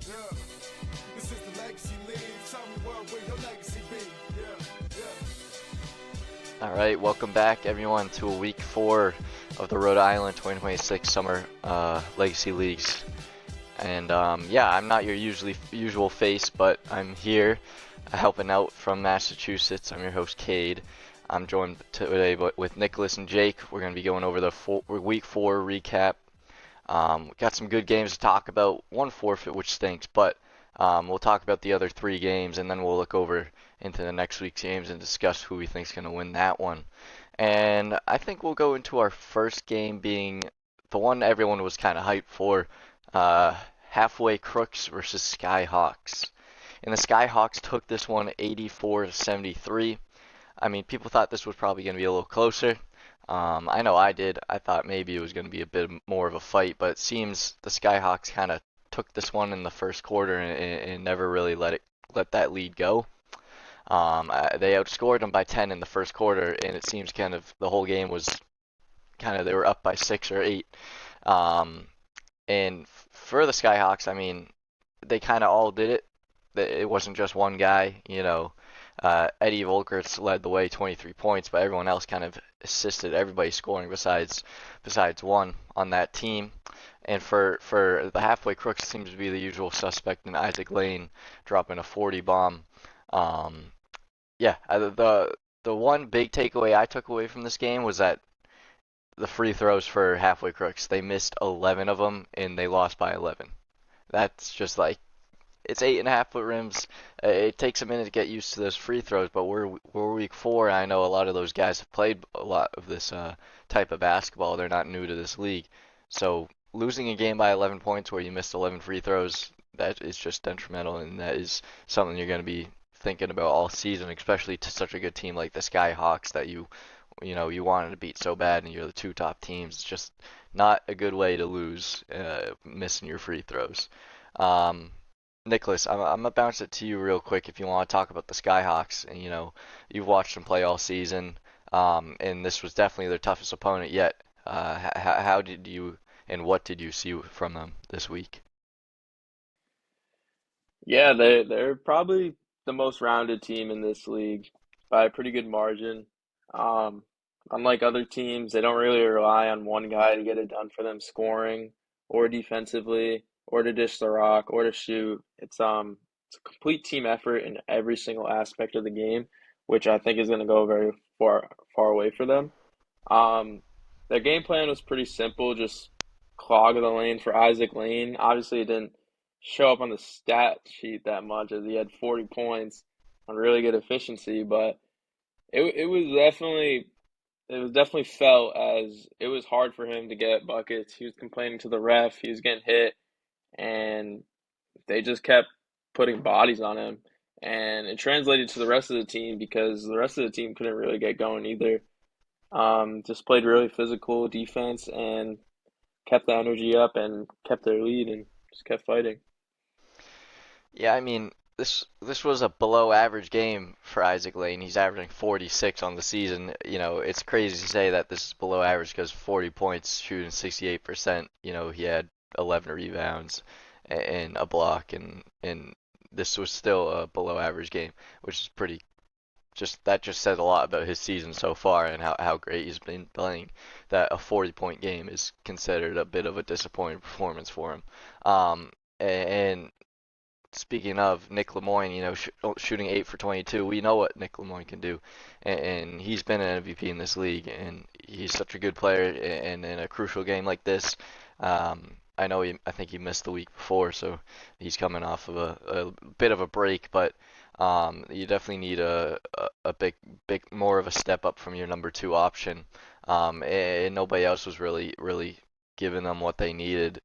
Yeah. This is the Legacy League. Tell me what will your legacy be? All right, welcome back everyone to week 4 of the Rhode Island 2026 Summer Legacy Leagues. And yeah, I'm not your usual face, but I'm here helping out from Massachusetts. I'm your host, Cade. I'm joined today with Nicholas and Jake. We're going to be going over the week 4 recap. We got some good games to talk about. One forfeit, which stinks, but we'll talk about the other 3 games, and then we'll look over into the next week's games and discuss who we think is going to win that one. And I think we'll go into our first game being the one everyone was kind of hyped for, Halfway Crooks versus Skyhawks. And the Skyhawks took this one 84-73. I mean, people thought this was probably going to be a little closer. I know I did. I thought maybe it was going to be a bit more of a fight, but it seems the Skyhawks kind of took this one in the first quarter and never really let that lead go. They outscored them by 10 in the first quarter, and it seems kind of the whole game was kind of they were up by 6 or 8. And for the Skyhawks, I mean, they kind of all did it. It wasn't just one guy, you know. Eddie Volkerts led the way, 23 points, but everyone else kind of assisted everybody scoring besides one on that team. And for the Halfway Crooks, it seems to be the usual suspect in Isaac Lane dropping a 40 bomb. Yeah, the one big takeaway I took away from this game was that the free throws for Halfway Crooks, they missed 11 of them and they lost by 11. That's just like, it's 8.5-foot rims. It takes a minute to get used to those free throws, but we're week 4, and I know a lot of those guys have played a lot of this type of basketball. They're not new to this league. So losing a game by 11 points where you missed 11 free throws, that is just detrimental, and that is something you're going to be thinking about all season, especially to such a good team like the Skyhawks that you wanted to beat so bad, and you're the 2 top teams. It's just not a good way to lose, missing your free throws. Nicholas, I'm gonna bounce it to you real quick if you want to talk about the Skyhawks. And you've watched them play all season, and this was definitely their toughest opponent yet. How did you and what did you see from them this week? Yeah, they're probably the most rounded team in this league by a pretty good margin. Um, Unlike other teams, they don't really rely on one guy to get it done for them scoring or defensively or to dish the rock or to shoot. It's a complete team effort in every single aspect of the game, which I think is going to go very far away for them. Um, their game plan was pretty simple, just clog the lane for Isaac Lane. Obviously, it didn't show up on the stat sheet that much as he had 40 points on really good efficiency, but it was definitely felt as it was hard for him to get buckets. He was complaining to the ref, he was getting hit, and they just kept putting bodies on him. And it translated to the rest of the team because the rest of the team couldn't really get going either. Just played really physical defense and kept the energy up and kept their lead and just kept fighting. Yeah, I mean, this was a below average game for Isaac Lane. He's averaging 46 on the season. It's crazy to say that this is below average because 40 points, shooting 68%. He had 11 rebounds and a block, and this was still a below average game, which is pretty. That just says a lot about his season so far and how great he's been playing. That a 40-point game is considered a bit of a disappointing performance for him. And speaking of Nick Lemoyne, shooting 8 for 22, we know what Nick Lemoyne can do, and he's been an MVP in this league, and he's such a good player. And in a crucial game like this, I think he missed the week before, so he's coming off of a bit of a break, but you definitely need a big more of a step up from your number 2 option, and nobody else was really giving them what they needed.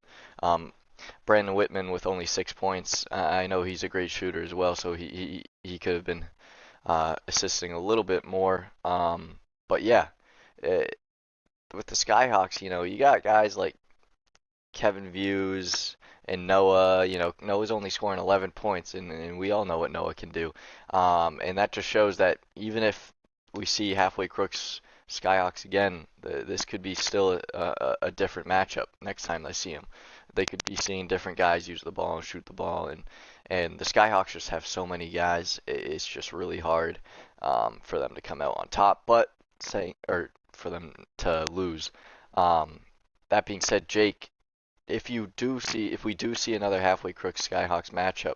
Brandon Whitman with only 6 points. I know he's a great shooter as well, so he could have been assisting a little bit more. But yeah, uh with the Skyhawks, you got guys like Kevin Views and Noah. Noah's only scoring 11 points, and we all know what Noah can do. And that just shows that even if we see Halfway Crooks Skyhawks again, this could be still a different matchup next time I see them. they could be seeing different guys use the ball and shoot the ball, and the Skyhawks just have so many guys. It's just really hard for them to come out on top, but for them to lose. Um, that being said, Jake, if we do see another halfway crooks Skyhawks matchup,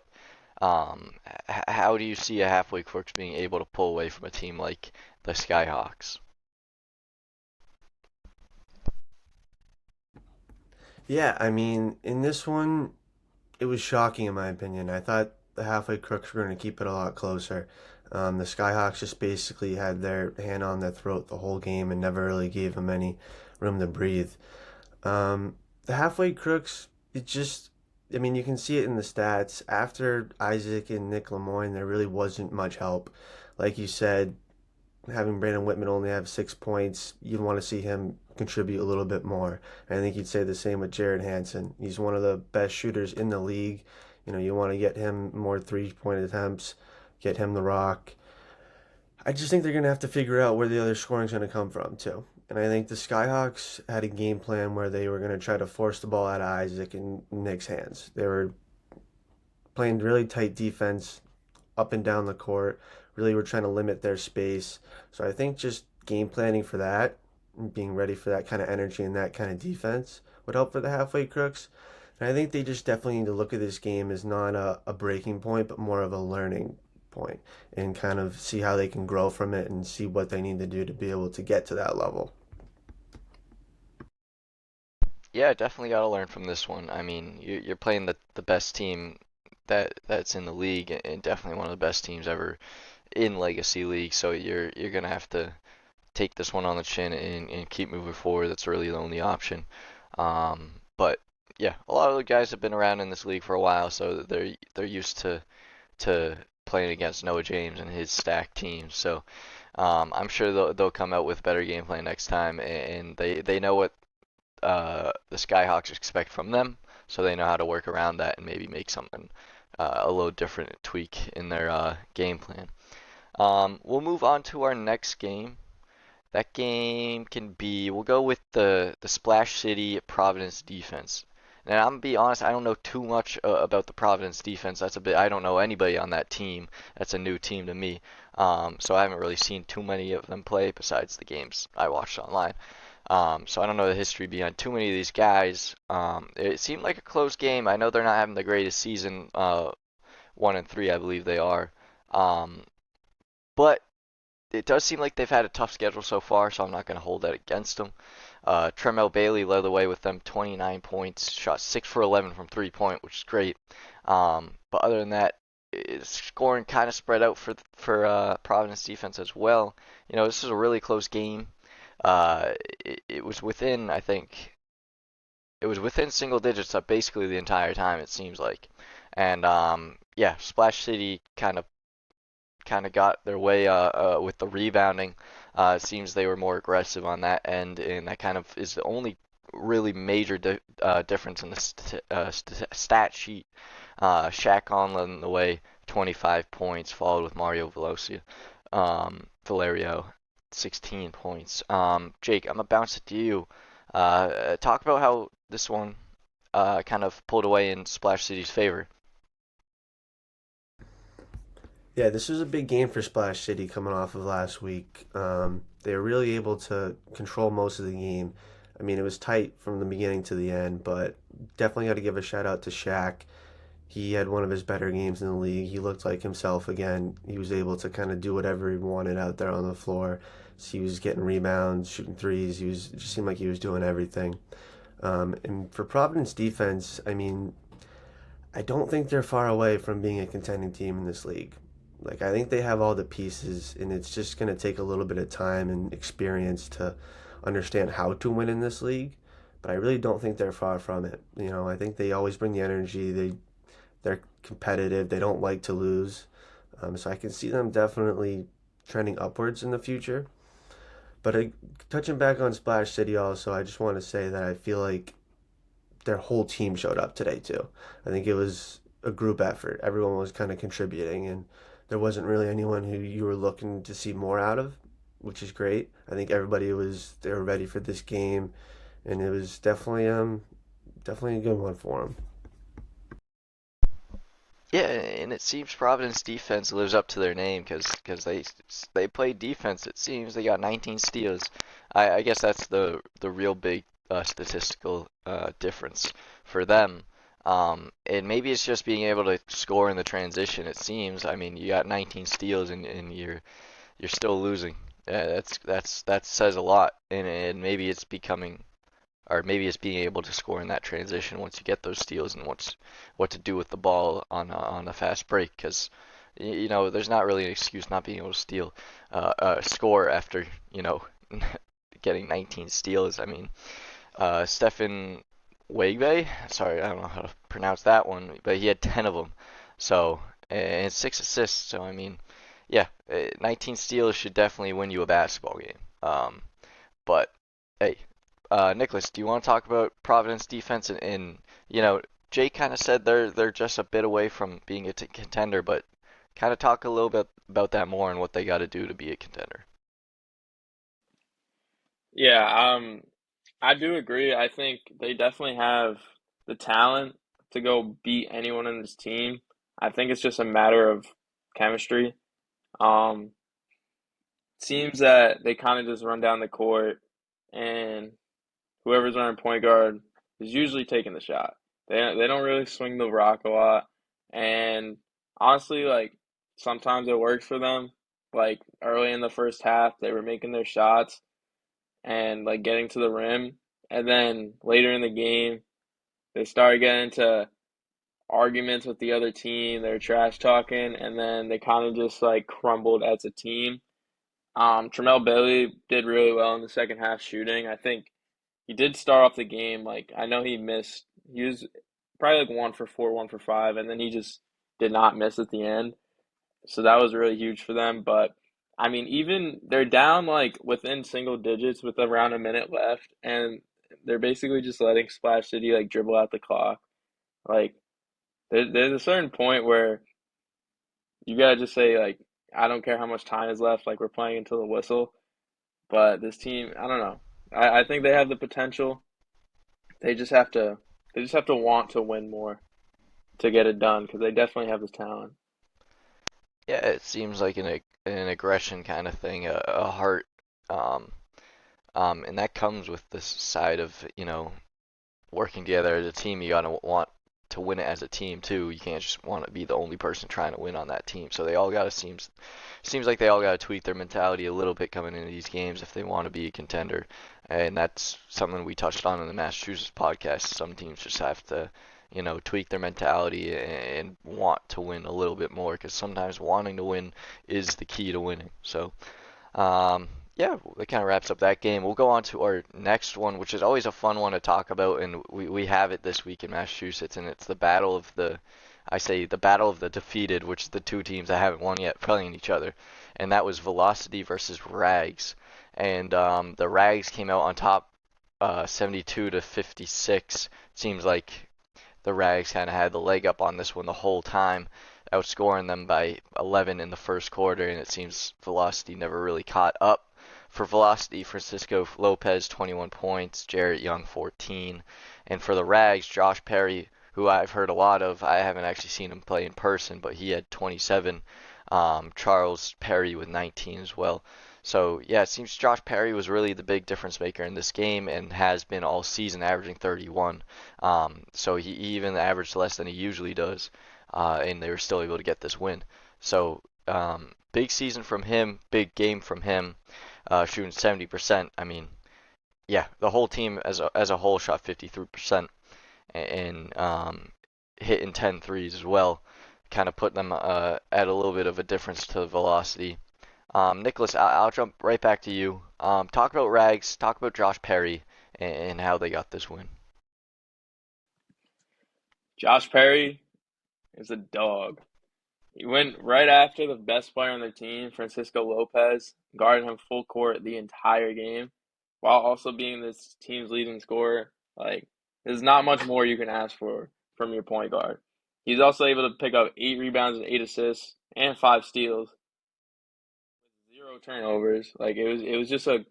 how do you see a halfway crooks being able to pull away from a team like the Skyhawks? Yeah, I mean, in this one, it was shocking in my opinion. I thought the halfway crooks were going to keep it a lot closer. The Skyhawks just basically had their hand on their throat the whole game and never really gave them any room to breathe. The halfway crooks, it just, I mean, you can see it in the stats. After Isaac and Nick Lemoyne, there really wasn't much help. Like you said, having Brandon Whitman only have 6 points, you'd want to see him contribute a little bit more. And I think you'd say the same with Jared Hansen. He's one of the best shooters in the league. You want to get him more 3-point attempts, get him the rock. I just think they're going to have to figure out where the other scoring's going to come from, too. And I think the Skyhawks had a game plan where they were going to try to force the ball out of Isaac and Nick's hands. They were playing really tight defense up and down the court, really were trying to limit their space. So I think just game planning for that, being ready for that kind of energy and that kind of defense would help for the halfway crooks. And I think they just definitely need to look at this game as not a breaking point, but more of a learning point and kind of see how they can grow from it and see what they need to do to be able to get to that level. Yeah, definitely got to learn from this one. I mean, you're playing the best team that's in the league, and definitely one of the best teams ever in Legacy League. So you're gonna have to take this one on the chin and keep moving forward. That's really the only option. But yeah, a lot of the guys have been around in this league for a while, so they're used to playing against Noah James and his stacked teams. So I'm sure they'll come out with better game plan next time, and they know what the Skyhawks expect from them, so they know how to work around that and maybe make something a little different tweak in their game plan. We'll move on to our next game. That game we'll go with the Splash City Providence defense. And I'm gonna be honest, I don't know too much about the Providence defense. I don't know anybody on that team. That's a new team to me. So I haven't really seen too many of them play besides the games I watched online. So I don't know the history behind too many of these guys. It seemed like a close game. I know they're not having the greatest season. 1-3, I believe they are. But it does seem like they've had a tough schedule so far, so I'm not going to hold that against them. Tremel Bailey led the way with them, 29 points, shot 6 for 11 from 3-point, which is great. But other than that, scoring kind of spread out for Providence defense as well. This is a really close game. It was within, I think, it was within single digits basically the entire time, it seems like. And yeah, Splash City kind of got their way with the rebounding. It seems they were more aggressive on that end, and that kind of is the only really major difference in the stat sheet. Shaq on led the way, 25 points, followed with Mario Valerio, 16 points. Jake, I'm gonna bounce it to you. Talk about how this one kind of pulled away in Splash City's favor. Yeah, this was a big game for Splash City coming off of last week. They were really able to control most of the game. I mean, it was tight from the beginning to the end, but definitely got to give a shout out to Shaq. He had one of his better games in the league. He looked like himself again. He was able to kind of do whatever he wanted out there on the floor. So he was getting rebounds, shooting threes. It just seemed like he was doing everything. And for Providence defense, I mean, I don't think they're far away from being a contending team in this league. Like, I think they have all the pieces, and it's just going to take a little bit of time and experience to understand how to win in this league. But I really don't think they're far from it. I think they always bring the energy. They're competitive. They don't like to lose. So I can see them definitely trending upwards in the future. But touching back on Splash City also, I just want to say that I feel like their whole team showed up today too. I think it was a group effort. Everyone was kind of contributing, and there wasn't really anyone who you were looking to see more out of, which is great. I think they were ready for this game, and it was definitely definitely a good one for him. Yeah, and it seems Providence defense lives up to their name because they play defense. It seems they got 19 steals. I guess that's the real big statistical difference for them. And maybe it's just being able to score in the transition. It seems. I mean, you got 19 steals and you're still losing. That says a lot. And maybe it's becoming or maybe it's being able to score in that transition once you get those steals and what to do with the ball on a fast break because you know there's not really an excuse not being able to score after getting 19 steals. I mean, Stefan Wegbe, sorry I don't know how to pronounce that one, but he had 10 of them, so and 6 assists. So I mean, yeah, 19 steals should definitely win you a basketball game. But hey, Nicholas, do you want to talk about Providence defense and Jake kind of said they're just a bit away from being a contender, but kind of talk a little bit about that more and what they got to do to be a contender. Yeah, I do agree. I think they definitely have the talent to go beat anyone in this team. I think it's just a matter of chemistry. Um, Seems that they kind of just run down the court, and whoever's running point guard is usually taking the shot. They don't really swing the rock a lot, and honestly, like sometimes it works for them. Like early in the first half, they were making their shots and like getting to the rim, and then later in the game, they started getting into arguments with the other team. They were trash talking, and then they kind of just like crumbled as a team. Tremel Bailey did really well in the second half shooting. I think he did start off the game like I know he missed. He was probably like 1 for 4, 1 for 5, and then he just did not miss at the end. So that was really huge for them. But I mean, even they're down like within single digits with around a minute left, and they're basically just letting Splash City like dribble out the clock. Like there's a certain point where you gotta just say like I don't care how much time is left. Like we're playing until the whistle. But this team, I don't know. I think they have the potential. They just have to they just have to want to win more to get it done because they definitely have the talent. Yeah, it seems like an aggression kind of thing, a heart, um, and that comes with this side of working together as a team. You gotta want to win it as a team too. You can't just want to be the only person trying to win on that team. So they all gotta seems like they all gotta tweak their mentality a little bit coming into these games if they want to be a contender. And that's something we touched on in the Massachusetts podcast. Some teams just have to, tweak their mentality and want to win a little bit more because sometimes wanting to win is the key to winning. So, yeah, that kind of wraps up that game. We'll go on to our next one, which is always a fun one to talk about, and we have it this week in Massachusetts, and it's the battle of the battle of the defeated, which is the two teams that haven't won yet playing each other, and that was Velocity versus Rags, and the Rags came out on top, 72 to 56. Seems like the Rags kind of had the leg up on this one the whole time, outscoring them by 11 in the first quarter, and it seems Velocity never really caught up. For Velocity, Francisco Lopez, 21 points, Jarrett Young, 14. And for the Rags, Josh Perry, who I've heard a lot of. I haven't actually seen him play in person, but he had 27. Charles Perry with 19 as well. So, yeah, it seems Josh Perry was really the big difference maker in this game and has been all season, averaging 31. So he even averaged less than he usually does, and they were still able to get this win. So, big season from him, big game from him, shooting 70%. I mean, yeah, the whole team as a whole shot 53% and hitting 10 threes as well, kind of put them at a little bit of a difference to Velocity. Nicholas, I'll jump right back to you. Talk about Rags, talk about Josh Perry, and how they got this win. Josh Perry is a dog. He went right after the best player on their team, Francisco Lopez, guarded him full court the entire game, while also being this team's leading scorer. Like, there's not much more you can ask for from your point guard. He's also able to pick up 8 rebounds and 8 assists and 5 steals, 0 turnovers. Like it was just a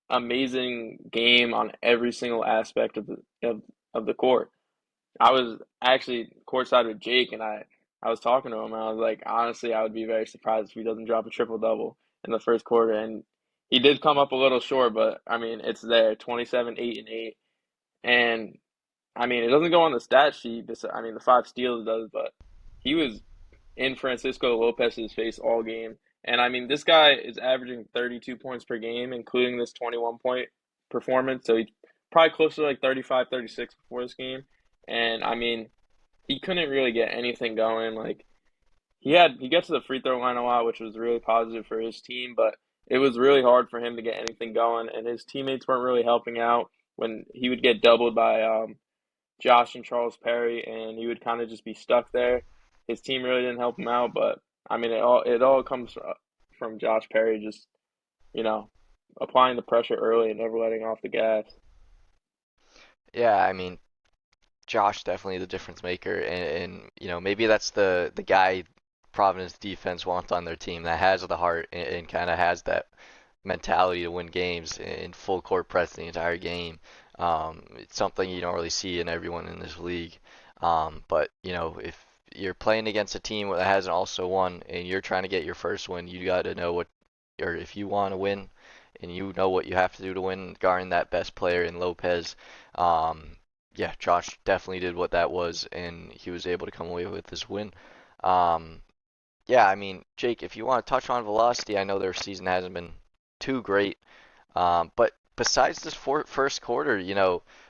amazing game on every single aspect of of the court. I was actually courtside with Jake, and I was talking to him, and I was like, honestly, I would be very surprised if he doesn't drop a triple double in the first quarter. And he did come up a little short, but I mean, it's there, 27, 8, and 8. And I mean, it doesn't go on the stat sheet. I mean, the 5 steals does, but he was in Francisco Lopez's face all game. And I mean, this guy is averaging 32 points per game, including this 21-point performance. So he's probably close to like 35, 36 before this game. And I mean, he couldn't really get anything going. Like he gets to the free throw line a lot, which was really positive for his team, but it was really hard for him to get anything going, and his teammates weren't really helping out when he would get doubled by Josh and Charles Perry, and he would kind of just be stuck there. His team really didn't help him out, but I mean, it all comes from Josh Perry just you know applying the pressure early and never letting off the gas. Yeah, I mean, Josh definitely the difference maker, and maybe that's the guy Providence defense wants on their team that has the heart and kind of has that mentality to win games in full court press the entire game. It's something you don't really see in everyone in this league. But if you're playing against a team that hasn't also won and you're trying to get your first win, you got to know or if you want to win, and you know what you have to do to win, guarding that best player in Lopez. Yeah, Josh definitely did what that was, and he was able to come away with this win. Um, yeah, I mean, Jake, if you want to touch on velocity, I know their season hasn't been too great, but besides this first quarter,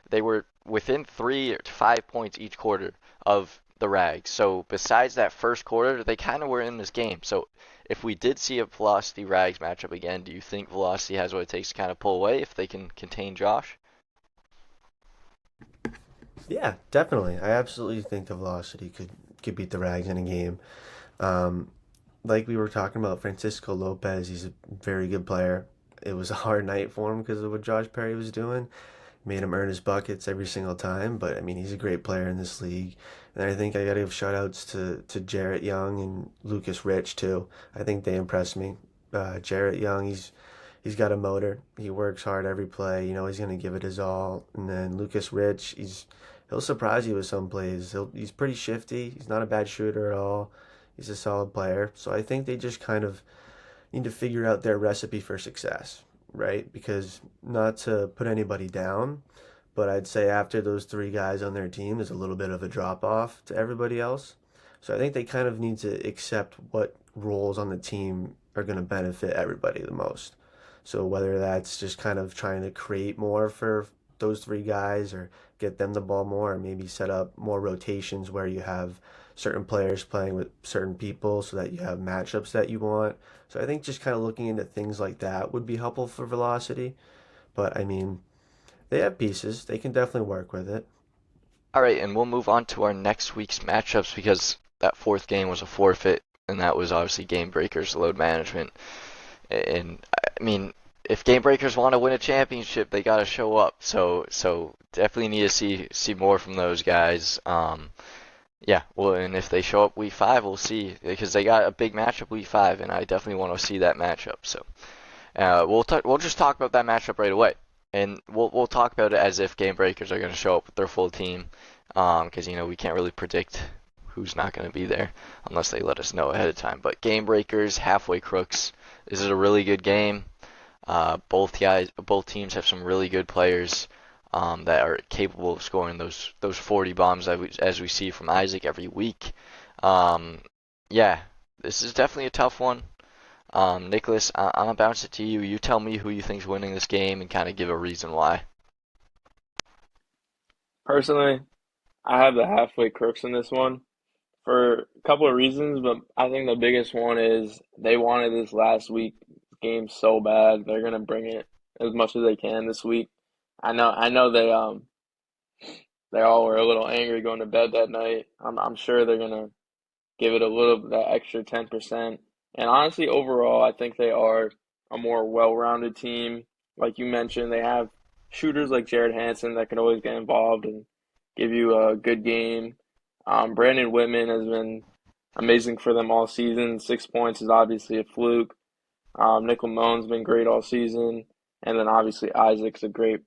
they were within 3 to 5 points each quarter of the Rags. So besides that first quarter, they kind of were in this game. So if we did see a velocity Rags matchup again, do you think velocity has what it takes to kind of pull away if they can contain Josh? Yeah, definitely. I absolutely think the Velocity could beat the Rags in a game. Um, like we were talking about, Francisco Lopez, he's a very good player. It was a hard night for him because of what Josh Perry was doing. Made him earn his buckets every single time, but I mean, he's a great player in this league. And I think I got to give shout outs to Jarrett Young and Lucas Rich too. I think they impressed me. Jarrett Young, he's got a motor. He works hard every play. He's gonna give it his all. And then Lucas Rich, he'll surprise you with some plays. He's pretty shifty. He's not a bad shooter at all. He's a solid player. So I think they just kind of need to figure out their recipe for success, right? Because not to put anybody down, but I'd say after those three guys on their team, there's a little bit of a drop off to everybody else. So I think they kind of need to accept what roles on the team are going to benefit everybody the most. So whether that's just kind of trying to create more for those three guys or get them the ball more, or maybe set up more rotations where you have certain players playing with certain people so that you have matchups that you want. So I think just kind of looking into things like that would be helpful for velocity. But I mean, they have pieces. They can definitely work with it. All right, and we'll move on to our next week's matchups because that fourth game was a forfeit, and that was obviously Game Breakers load management. And I mean, if Game Breakers want to win a championship, they got to show up. So definitely need to see more from those guys. Yeah, well, and if they show up week 5, we'll see because they got a big matchup week 5, and I definitely want to see that matchup. So we'll just talk about that matchup right away, and we'll talk about it as if Game Breakers are going to show up with their full team, because we can't really predict who's not going to be there unless they let us know ahead of time. But Game Breakers, Halfway Crooks, this is a really good game. Both teams have some really good players that are capable of scoring those 40 bombs as we see from Isaac every week. Yeah, this is definitely a tough one. Nicholas, I'm gonna bounce it to you. You tell me who you think's winning this game and kind of give a reason why. Personally, I have the halfway crooks in this one for a couple of reasons, but I think the biggest one is they wanted this last week game so bad. They're gonna bring it as much as they can this week. I know they all were a little angry going to bed that night. I'm sure they're gonna give it a little that extra 10%. And honestly, overall, I think they are a more well-rounded team. Like you mentioned, they have shooters like Jared Hanson that can always get involved and give you a good game. Brandon Whitman has been amazing for them all season. 6 points is obviously a fluke. Nick Lamone's been great all season. And then obviously Isaac's a great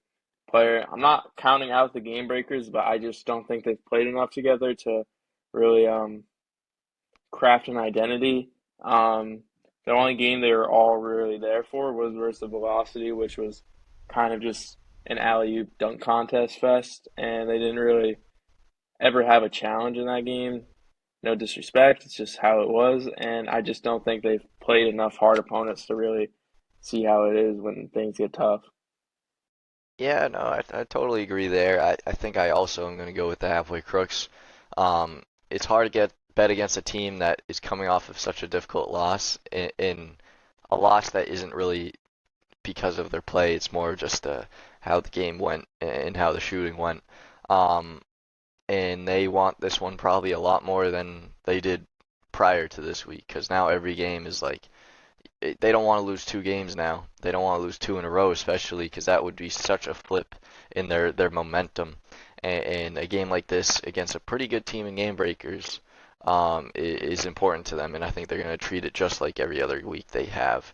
player. I'm not counting out the game breakers, but I just don't think they've played enough together to really craft an identity. The only game they were all really there for was versus the Velocity, which was kind of just an alley-oop dunk contest fest, and they didn't really ever have a challenge in that game. No disrespect, it's just how it was, and I just don't think they've played enough hard opponents to really see how it is when things get tough. Yeah, no, I totally agree there. I think I also am going to go with the halfway crooks. It's hard to get bet against a team that is coming off of such a difficult loss in a loss that isn't really because of their play. It's more just how the game went and how the shooting went. Um, and they want this one probably a lot more than they did prior to this week because now every game is like they don't want to lose two games now. They don't want to lose two in a row, especially because that would be such a flip in their momentum. And a game like this against a pretty good team in Game Breakers is important to them, and I think they're going to treat it just like every other week they have.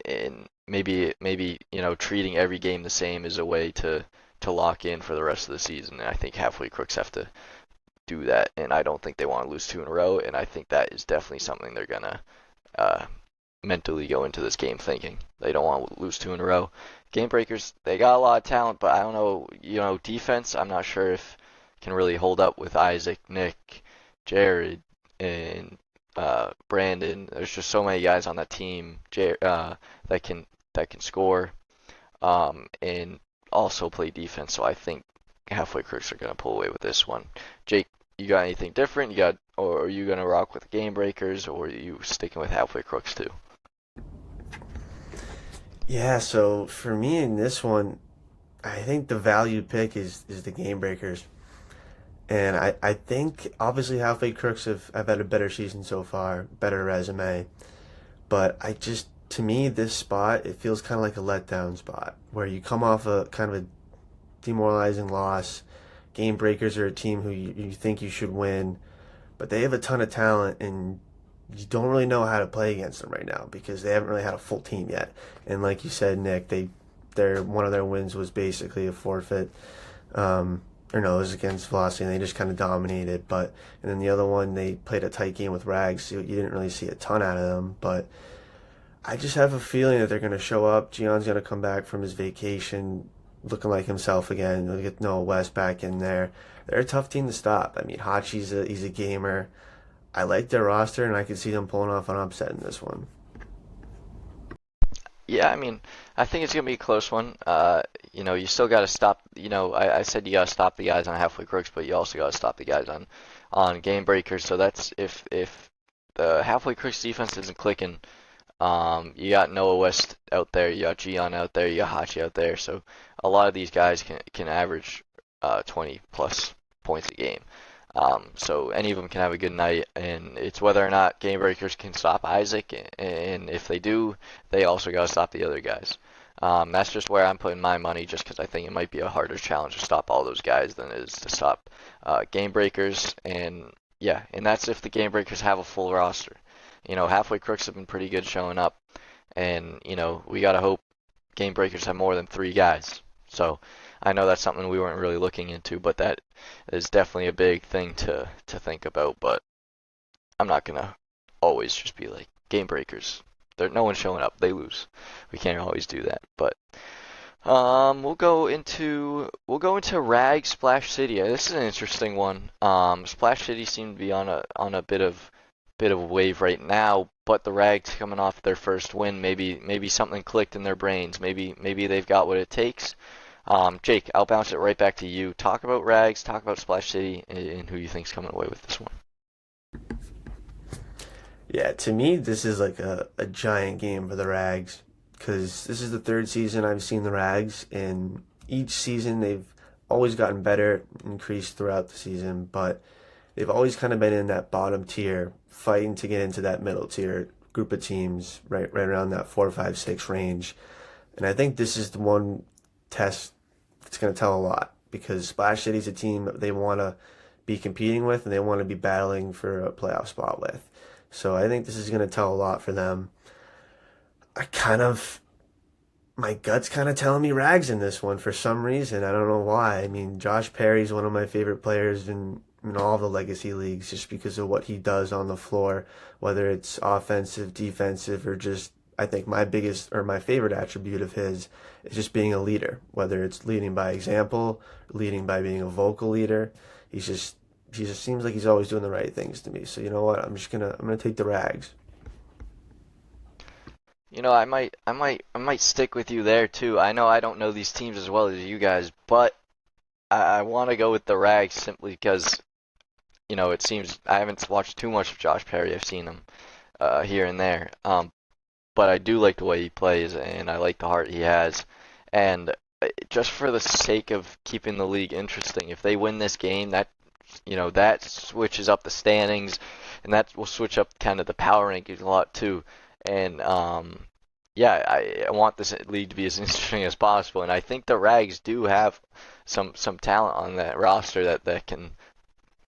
And maybe treating every game the same is a way to lock in for the rest of the season. And I think halfway crooks have to do that, and I don't think they want to lose two in a row. And I think that is definitely something they're gonna mentally go into this game thinking. They don't want to lose two in a row. Game breakers, they got a lot of talent, but I don't know, defense, I'm not sure if can really hold up with Isaac, Nick, Jared, and Brandon. There's just so many guys on that team that can score and also play defense. So I think halfway crooks are gonna pull away with this one. Jake, you got anything different? Or are you gonna rock with game breakers, or are you sticking with halfway crooks too? Yeah, so for me in this one, I think the value pick is the game breakers. And I think obviously halfway crooks have had a better season so far, better resume. But to me, this spot, it feels kind of like a letdown spot where you come off a kind of a demoralizing loss. Game breakers are a team who you think you should win, but they have a ton of talent and you don't really know how to play against them right now because they haven't really had a full team yet. And like you said, Nick, their one of their wins was basically a forfeit. Or no, it was against Velocity, and they just kind of dominated. And then the other one, they played a tight game with Rags, so you didn't really see a ton out of them. But I just have a feeling that they're going to show up. Gion's going to come back from his vacation looking like himself again. They'll get Noah West back in there. They're a tough team to stop. I mean, Hachi's he's a gamer. I like their roster, and I can see them pulling off an upset in this one. Yeah, I mean, I think it's gonna be a close one. You still got to stop. I said you got to stop the guys on halfway crooks, but you also got to stop the guys on game breakers. So that's if the halfway crooks defense isn't clicking, you got Noah West out there, you got Gion out there, you got Hachi out there. So a lot of these guys can average 20 plus points a game. So any of them can have a good night, and it's whether or not game breakers can stop Isaac, and if they do, they also got to stop the other guys. That's just where I'm putting my money, just because I think it might be a harder challenge to stop all those guys than it is to stop game breakers. And yeah, and that's if the game breakers have a full roster. Halfway crooks have been pretty good showing up, and we gotta hope game breakers have more than three guys. So I know that's something we weren't really looking into, but that is definitely a big thing to think about. But I'm not gonna always just be like game breakers. No one's showing up, they lose. We can't always do that. But we'll go into Rag Splash City. This is an interesting one. Splash City seem to be on a bit of a wave right now, but the Rags coming off their first win, maybe something clicked in their brains. Maybe they've got what it takes. Jake, I'll bounce it right back to you. Talk about Rags, talk about Splash City, and who you think's coming away with this one. Yeah, to me, this is like a giant game for the Rags because this is the third season I've seen the Rags, and each season they've always gotten better, increased throughout the season, but they've always kind of been in that bottom tier, fighting to get into that middle tier group of teams, right around that 4, 5, 6 range. And I think this is the one test that's going to tell a lot because Splash City's a team that they want to be competing with and they want to be battling for a playoff spot with. So I think this is going to tell a lot for them. I kind of My gut's kind of telling me Rags in this one for some reason. I don't know why. I mean, Josh Perry's one of my favorite players in all the legacy leagues just because of what he does on the floor, whether it's offensive, defensive, or just I think my biggest or my favorite attribute of his is just being a leader, whether it's leading by example, leading by being a vocal leader. He just seems like he's always doing the right things to me. So you know what? I'm gonna take the Rags. I might stick with you there too. I know I don't know these teams as well as you guys, but I want to go with the Rags simply because, it seems I haven't watched too much of Josh Perry. I've seen him here and there. But I do like the way he plays, and I like the heart he has. And just for the sake of keeping the league interesting, if they win this game, that switches up the standings, and that will switch up kind of the power rankings a lot too. And yeah, I want this league to be as interesting as possible. And I think the Rags do have some talent on that roster that can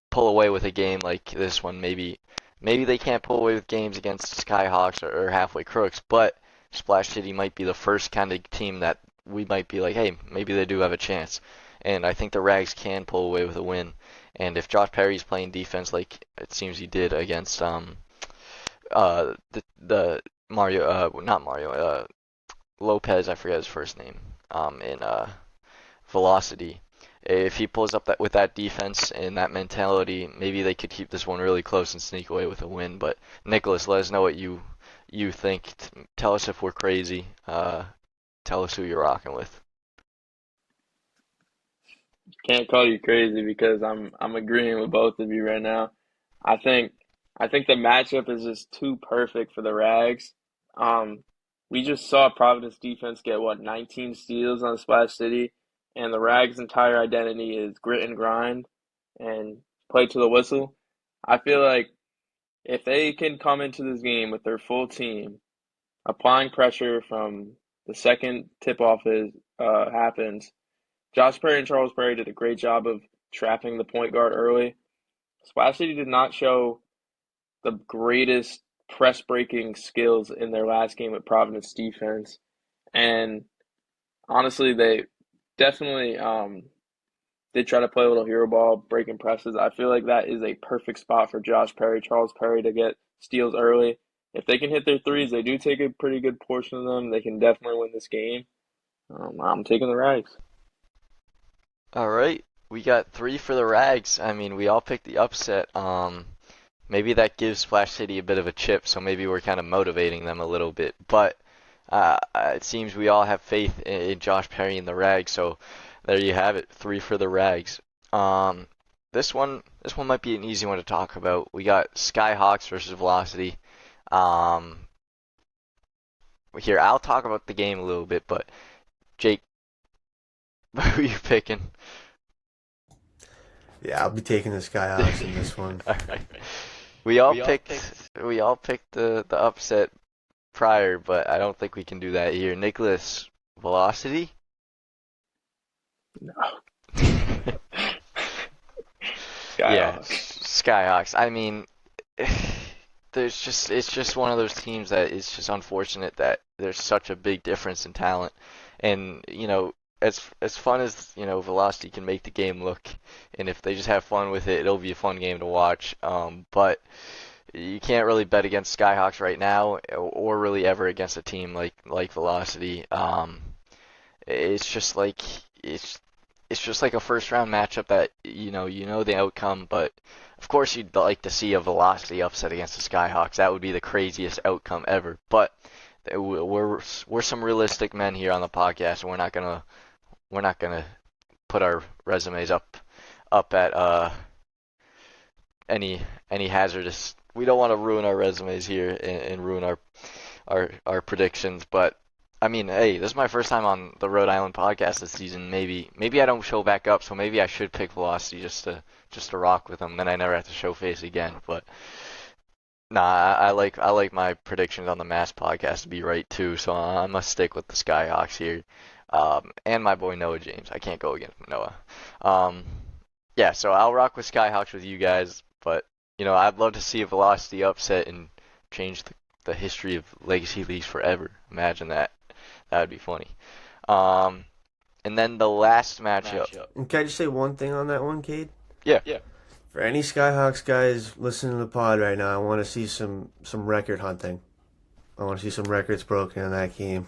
pull away with a game like this one. Maybe they can't pull away with games against Skyhawks or halfway crooks, but Splash City might be the first kind of team that we might be like, hey, maybe they do have a chance. And I think the Rags can pull away with a win. And if Josh Perry's playing defense like it seems he did against the Mario, not Mario, Lopez, I forget his first name, in Velocity. If he pulls up with that defense and that mentality, maybe they could keep this one really close and sneak away with a win. But Nicholas, let us know what you think. Tell us if we're crazy. Tell us who you're rocking with. Can't call you crazy because I'm agreeing with both of you right now. I think I think the matchup is just too perfect for the Rags. Um, we just saw Providence defense get 19 steals on Splash City, and the Rags' entire identity is grit and grind and play to the whistle. I feel like if they can come into this game with their full team, applying pressure from the second tip off happens. Josh Perry and Charles Perry did a great job of trapping the point guard early. Splash City did not show the greatest press breaking skills in their last game with Providence defense. And honestly, they definitely did try to play a little hero ball, breaking presses. I feel like that is a perfect spot for Josh Perry, Charles Perry to get steals early. If they can hit their threes, they do take a pretty good portion of them. They can definitely win this game. I'm taking the Rags. All right, we got three for the Rags. I mean, we all picked the upset. Maybe that gives Splash City a bit of a chip, so maybe we're kind of motivating them a little bit. But it seems we all have faith in Josh Perry and the Rags, so there you have it, three for the Rags. This one might be an easy one to talk about. We got Skyhawks versus Velocity. Um, Here, I'll talk about the game a little bit, but Jake, who are you picking? Yeah, I'll be taking the Skyhawks in this one. All right. We all picked the upset prior, but I don't think we can do that here. Nicholas, Velocity? No. Yeah, Skyhawks. Skyhawks. I mean, it's just one of those teams that it's just unfortunate that there's such a big difference in talent. And, as fun as, Velocity can make the game look, and if they just have fun with it, it'll be a fun game to watch. But you can't really bet against Skyhawks right now, or really ever against a team like Velocity. It's just like it's just like a first round matchup that you know the outcome, but of course you'd like to see a Velocity upset against the Skyhawks. That would be the craziest outcome ever. But we're some realistic men here on the podcast, and we're not gonna put our resumes up at any hazardous. We don't want to ruin our resumes here and ruin our predictions. But I mean, hey, this is my first time on the Rhode Island podcast this season. Maybe I don't show back up, so maybe I should pick Velocity just to rock with them. Then I never have to show face again. But nah, I like my predictions on the Mass podcast to be right too. So I must stick with the Skyhawks here. And my boy Noah James. I can't go against Noah. Yeah, so I'll rock with Skyhawks with you guys, but I'd love to see a Velocity upset and change the history of Legacy Leagues forever. Imagine that. That would be funny. Um, and then the last matchup. And can I just say one thing on that one, Cade? Yeah. For any Skyhawks guys listening to the pod right now, I want to see some record hunting. I want to see some records broken in that game.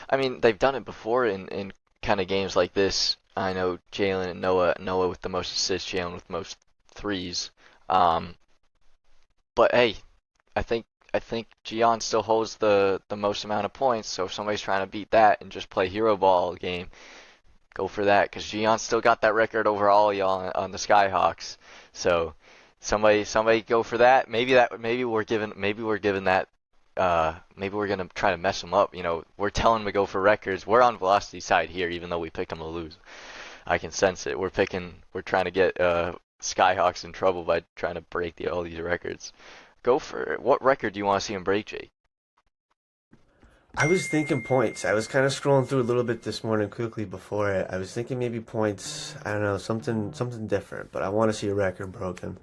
I mean, they've done it before in kind of games like this. I know Jalen and Noah with the most assists, Jalen with most threes. But hey, I think Gian still holds the most amount of points. So if somebody's trying to beat that and just play hero ball all game, go for that, because Gian still got that record over all y'all on the Skyhawks. So somebody go for that. Maybe we're giving that. Maybe we're gonna try to mess them up. We're telling them to go for records. We're on velocity side here, even though we picked them to lose. I can sense it. We're trying to get Skyhawks in trouble by trying to break all these records. Go for what record do you want to see him break, Jake? I was thinking points. I was kind of scrolling through a little bit this morning quickly before it. I was thinking maybe points. I don't know, something different. But I want to see a record broken.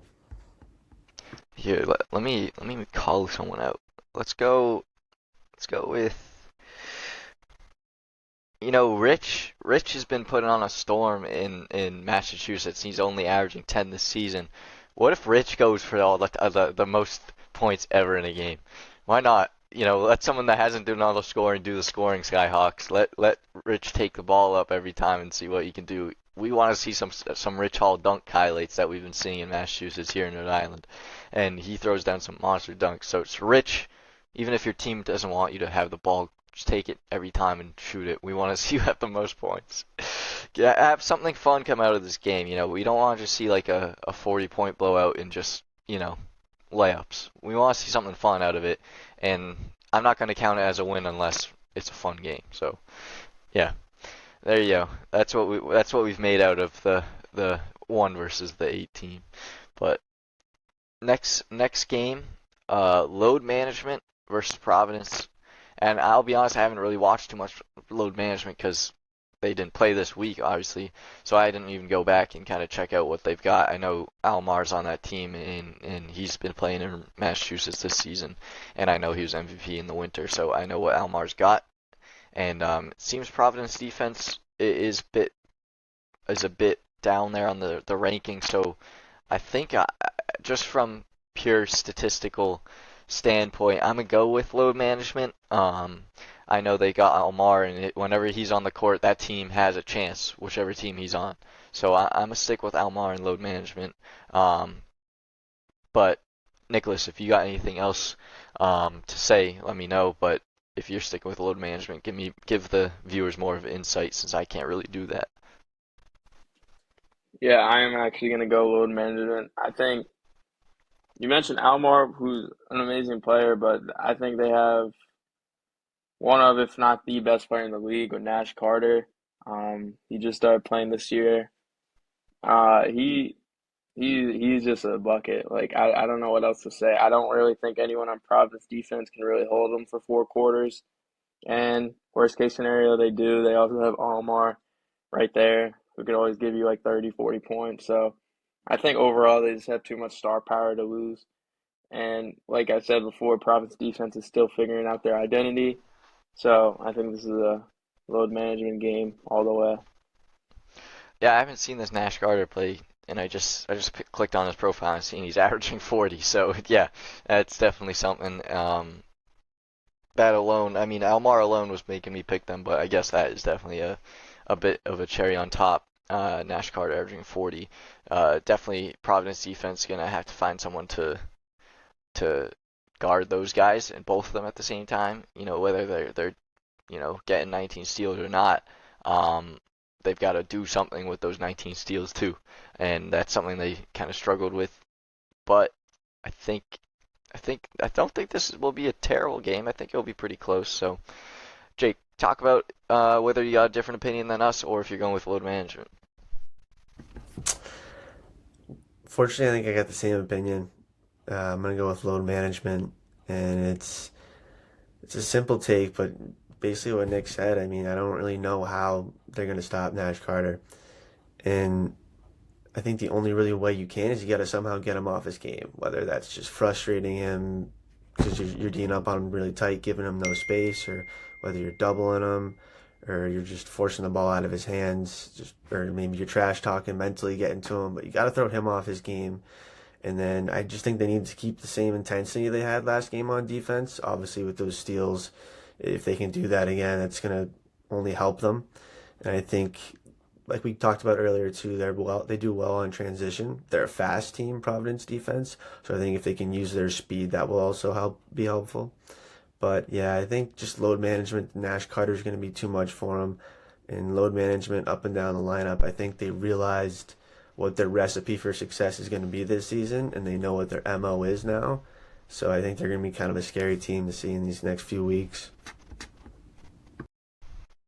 Here, let me call someone out. Let's go with Rich. Rich has been putting on a storm in Massachusetts. He's only averaging 10 this season. What if Rich goes for all the most points ever in a game? Why not? Let someone that hasn't done all the scoring do the scoring, Skyhawks. Let Rich take the ball up every time and see what he can do. We want to see some Rich Hall dunk highlights that we've been seeing in Massachusetts here in Rhode Island. And he throws down some monster dunks. So it's Rich, even if your team doesn't want you to have the ball, just take it every time and shoot it. We want to see you have the most points. Have something fun come out of this game. We don't want to just see like a 40-point blowout and just, layups. We want to see something fun out of it. And I'm not going to count it as a win unless it's a fun game. So, yeah. There you go. That's what we've made out of the 1 versus the 8 team. But next game, load management versus Providence. And I'll be honest, I haven't really watched too much load management because they didn't play this week, obviously. So I didn't even go back and kind of check out what they've got. I know Almar's on that team, and he's been playing in Massachusetts this season. And I know he was MVP in the winter, so I know what Almar's got. And it seems Providence defense is a bit down there on the ranking. So I think just from pure statistical standpoint, I'm going to go with load management. I know they got Almar, and whenever he's on the court, that team has a chance, whichever team he's on. So I'm going to stick with Almar and load management. But, Nicholas, if you got anything else to say, let me know. But if you're sticking with load management, give the viewers more of an insight, since I can't really do that. Yeah, I am actually going to go load management. I think you mentioned Almar, who's an amazing player, but I think they have one of, if not the best player in the league, with Nash Carter. He just started playing this year. He's just a bucket. Like I don't know what else to say. I don't really think anyone on Providence defense can really hold him for 4 quarters. And worst case scenario, they do. They also have Almar right there, who could always give you like 30, 40 points. So I think overall they just have too much star power to lose. And like I said before, Providence defense is still figuring out their identity. So I think this is a load management game all the way. Yeah, I haven't seen this Nash Carter play, and I just clicked on his profile and seen he's averaging 40. So yeah, that's definitely something. That alone, I mean, Almar alone was making me pick them, but I guess that is definitely a bit of a cherry on top. Nash Carter averaging 40. Definitely Providence defense gonna have to find someone to guard those guys, and both of them at the same time. Whether they're getting 19 steals or not. They've got to do something with those 19 steals too, and that's something they kind of struggled with. But I don't think this will be a terrible game. I think it'll be pretty close. So, Jake, talk about whether you got a different opinion than us, or if you're going with load management. Fortunately, I think I got the same opinion. I'm gonna go with load management, and it's a simple take, but basically what Nick said. I mean, I don't really know how they're going to stop Nash Carter. And I think the only really way you can is you got to somehow get him off his game, whether that's just frustrating him, because you're D'ing up on him really tight, giving him no space, or whether you're doubling him, or you're just forcing the ball out of his hands, or maybe you're trash talking mentally, getting to him. But you got to throw him off his game. And then I just think they need to keep the same intensity they had last game on defense. Obviously, with those steals, if they can do that again, it's going to only help them. And I think, like we talked about earlier too, they do well on transition. They're a fast team, Providence defense. So I think if they can use their speed, that will also be helpful. But yeah, I think just load management, Nash Carter is going to be too much for them. And load management up and down the lineup, I think they realized what their recipe for success is going to be this season, and they know what their MO is now. So I think they're going to be kind of a scary team to see in these next few weeks.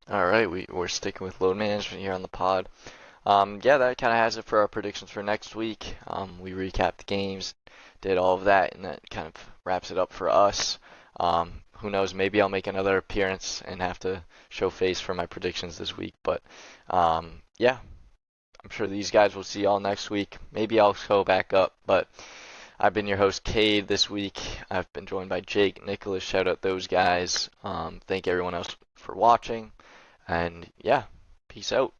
All right, we're sticking with load management here on the pod. Yeah, that kind of has it for our predictions for next week. We recapped the games, did all of that, and that kind of wraps it up for us. Who knows, maybe I'll make another appearance and have to show face for my predictions this week. But yeah, I'm sure these guys will see y'all next week. Maybe I'll show back up, but I've been your host, Cade, this week. I've been joined by Jake, Nicholas. Shout out those guys. Thank everyone else for watching. And yeah, peace out.